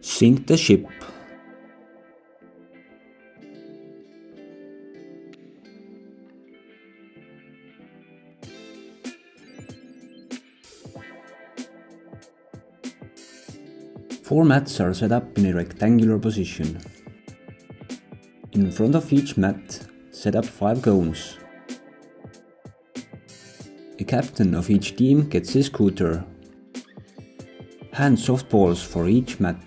Sink the ship. Four mats are set up in a rectangular position. In front of each mat, set up 5 cones. A captain of each team gets a scooter. Hand softballs for each mat.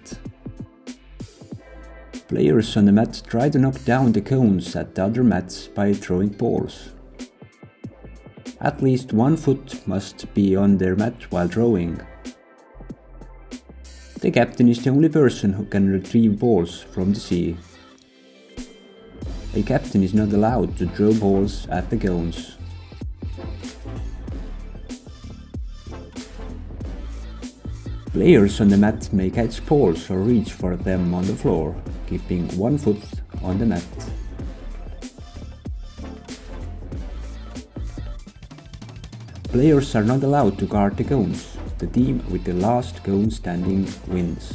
Players on the mat try to knock down the cones at the other mats by throwing balls. At least 1 foot must be on their mat while throwing. The captain is the only person who can retrieve balls from the sea. A captain is not allowed to throw balls at the cones. Players on the mat may catch balls or reach for them on the floor, keeping 1 foot on the mat. Players are not allowed to guard the cones. The team with the last cone standing wins.